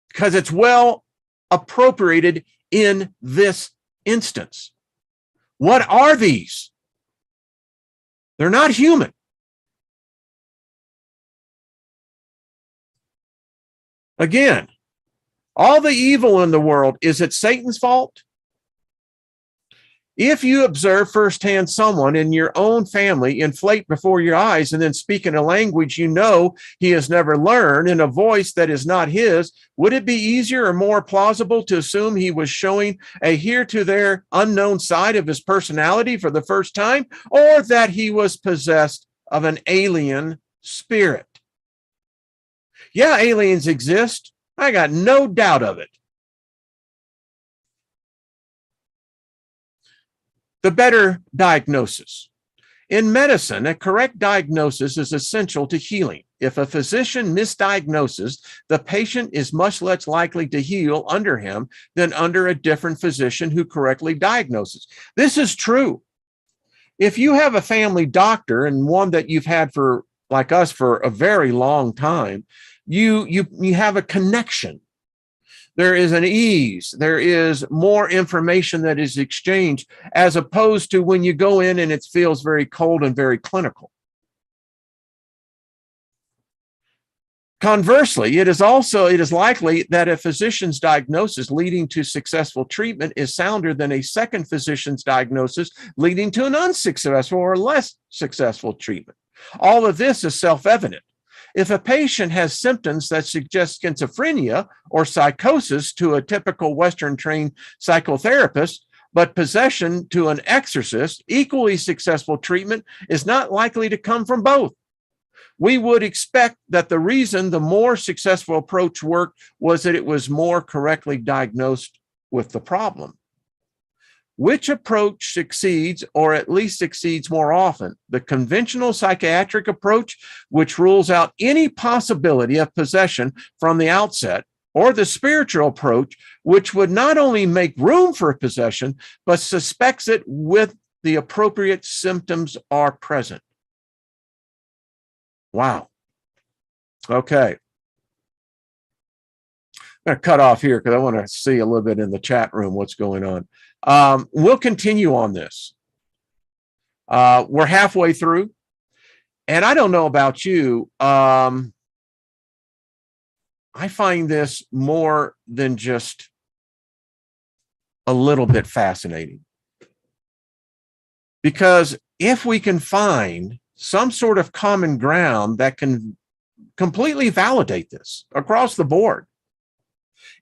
because it's well appropriated in this instance. What are these? They're not human. Again, all the evil in the world, is it Satan's fault? If you observe firsthand someone in your own family inflate before your eyes and then speak in a language he has never learned in a voice that is not his, would it be easier or more plausible to assume he was showing a here-to-there unknown side of his personality for the first time, or that he was possessed of an alien spirit? Yeah, aliens exist. I got no doubt of it. The better diagnosis. In medicine, a correct diagnosis is essential to healing. If a physician misdiagnoses, the patient is much less likely to heal under him than under a different physician who correctly diagnoses. This is true. If you have a family doctor, and one that you've had for, like us, for a very long time, you have a connection. There is an ease. There is more information that is exchanged, as opposed to when you go in and it feels very cold and very clinical. Conversely, it is likely that a physician's diagnosis leading to successful treatment is sounder than a second physician's diagnosis leading to an unsuccessful or less successful treatment. All of this is self-evident. If a patient has symptoms that suggest schizophrenia or psychosis to a typical Western-trained psychotherapist, but possession to an exorcist, equally successful treatment is not likely to come from both. We would expect that the reason the more successful approach worked was that it was more correctly diagnosed with the problem. Which approach succeeds, or at least succeeds more often? The conventional psychiatric approach, which rules out any possibility of possession from the outset, or the spiritual approach, which would not only make room for possession, but suspects it with the appropriate symptoms are present. Wow. Okay. I'm going to cut off here because I want to see a little bit in the chat room what's going on. We'll continue on this. We're halfway through, and I don't know about you. I find this more than just a little bit fascinating, because if we can find some sort of common ground that can completely validate this across the board,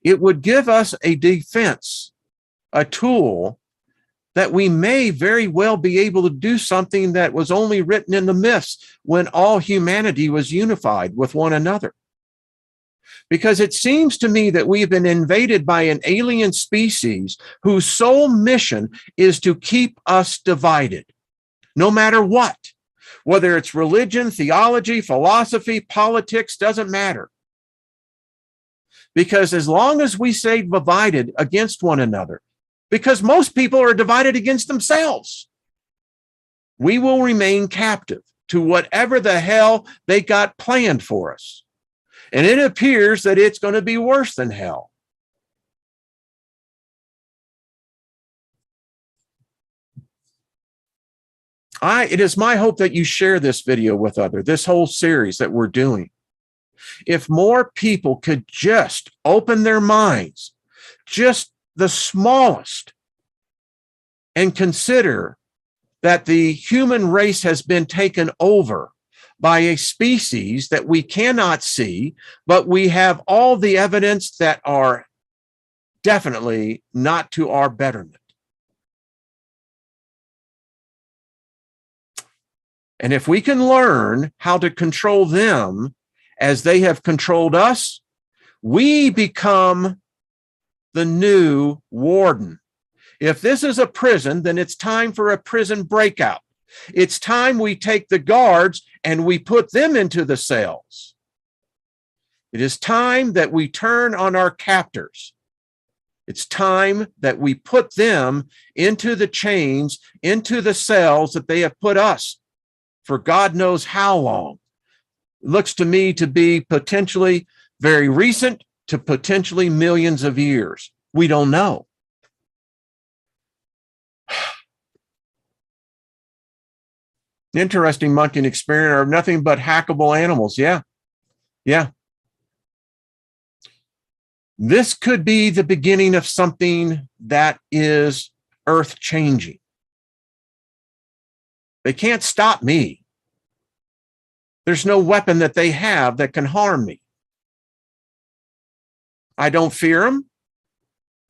it would give us a defense, a tool that we may very well be able to do something that was only written in the myths when all humanity was unified with one another. Because it seems to me that we've been invaded by an alien species whose sole mission is to keep us divided, no matter what. Whether it's religion, theology, philosophy, politics, doesn't matter. Because as long as we stay divided against one another, because most people are divided against themselves, we will remain captive to whatever the hell they got planned for us. And it appears that it's going to be worse than hell. It is my hope that you share this video with others, this whole series that we're doing. If more people could just open their minds, just the smallest, and consider that the human race has been taken over by a species that we cannot see, but we have all the evidence that are definitely not to our betterment. And if we can learn how to control them as they have controlled us, we become the new warden. If this is a prison, then it's time for a prison breakout. It's time we take the guards and we put them into the cells. It is time that we turn on our captors. It's time that we put them into the chains, into the cells that they have put us for God knows how long. It looks to me to be potentially very recent to potentially millions of years. We don't know. Interesting monkey experiment are nothing but hackable animals. Yeah. This could be the beginning of something that is earth-changing. They can't stop me. There's no weapon that they have that can harm me. I don't fear them,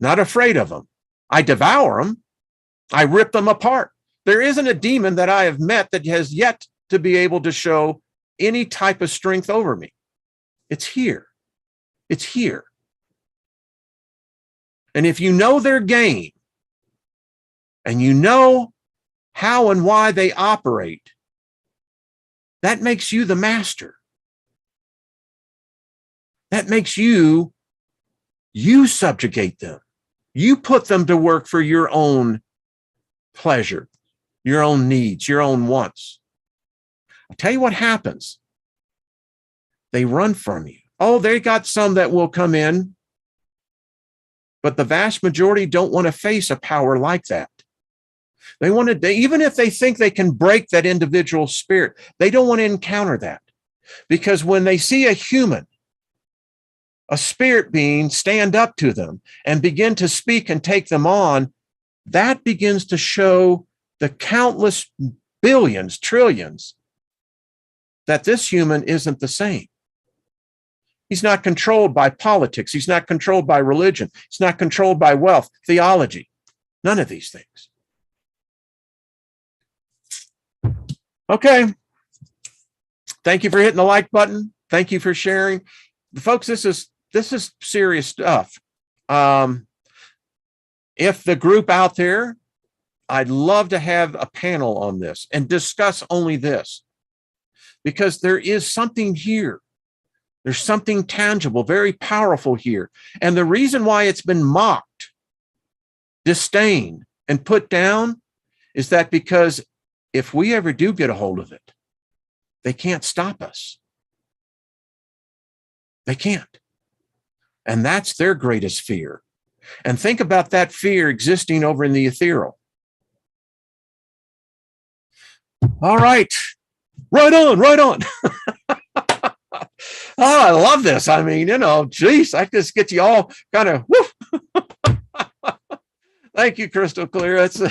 not afraid of them. I devour them. I rip them apart. There isn't a demon that I have met that has yet to be able to show any type of strength over me. It's here. It's here. And if you know their game and you know how and why they operate, that makes you the master. That makes you subjugate them. You put them to work for your own pleasure, your own needs, your own wants. I'll tell you what happens. They run from you. Oh, they got some that will come in, but the vast majority don't want to face a power like that. They want to, even if they think they can break that individual spirit, they don't want to encounter that. Because when they see a human, a spirit being stand up to them and begin to speak and take them on, that begins to show the countless billions, trillions, that this human isn't the same. He's not controlled by politics. He's not controlled by religion. He's not controlled by wealth, theology, none of these things. Okay. Thank you for hitting the like button. Thank you for sharing. Folks, this is serious stuff. If the group out there, I'd love to have a panel on this and discuss only this, because there is something here. There's something tangible, very powerful here. And the reason why it's been mocked, disdained, and put down is that because if we ever do get a hold of it, they can't stop us. They can't. And that's their greatest fear. And think about that fear existing over in the ethereal. All right. Right on, right on. Oh, I love this. I mean, geez, I just get you all kind of, woof. Thank you, Crystal Clear. That's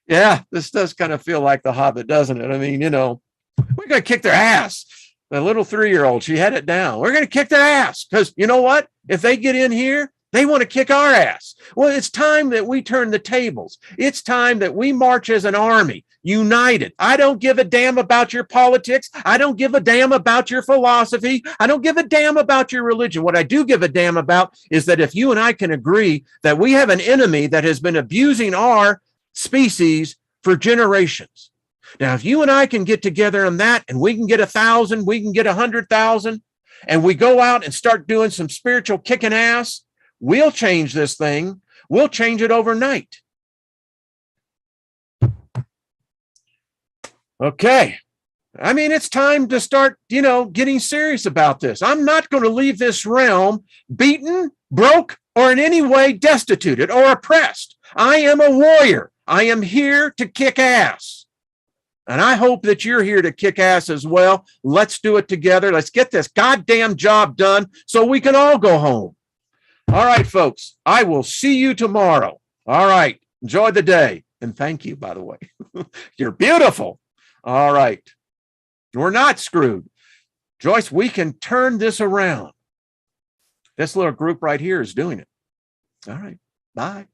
yeah, this does kind of feel like The Hobbit, doesn't it? I mean, we're going to kick their ass. The little 3-year-old, she had it down. We're going to kick their ass because you know what? If they get in here, they want to kick our ass. Well, it's time that we turn the tables. It's time that we march as an army, united. I don't give a damn about your politics. I don't give a damn about your philosophy. I don't give a damn about your religion. What I do give a damn about is that if you and I can agree that we have an enemy that has been abusing our species for generations. Now, if you and I can get together on that and we can get 1,000, we can get 100,000, and we go out and start doing some spiritual kicking ass, we'll change this thing. We'll change it overnight. Okay. I mean, it's time to start, getting serious about this. I'm not going to leave this realm beaten, broke, or in any way destituted or oppressed. I am a warrior. I am here to kick ass. And I hope that you're here to kick ass as well. Let's do it together. Let's get this goddamn job done so we can all go home. All right, folks, I will see you tomorrow. All right. Enjoy the day. And thank you, by the way. You're beautiful. All right. We're not screwed. Joyce, we can turn this around. This little group right here is doing it. All right. Bye.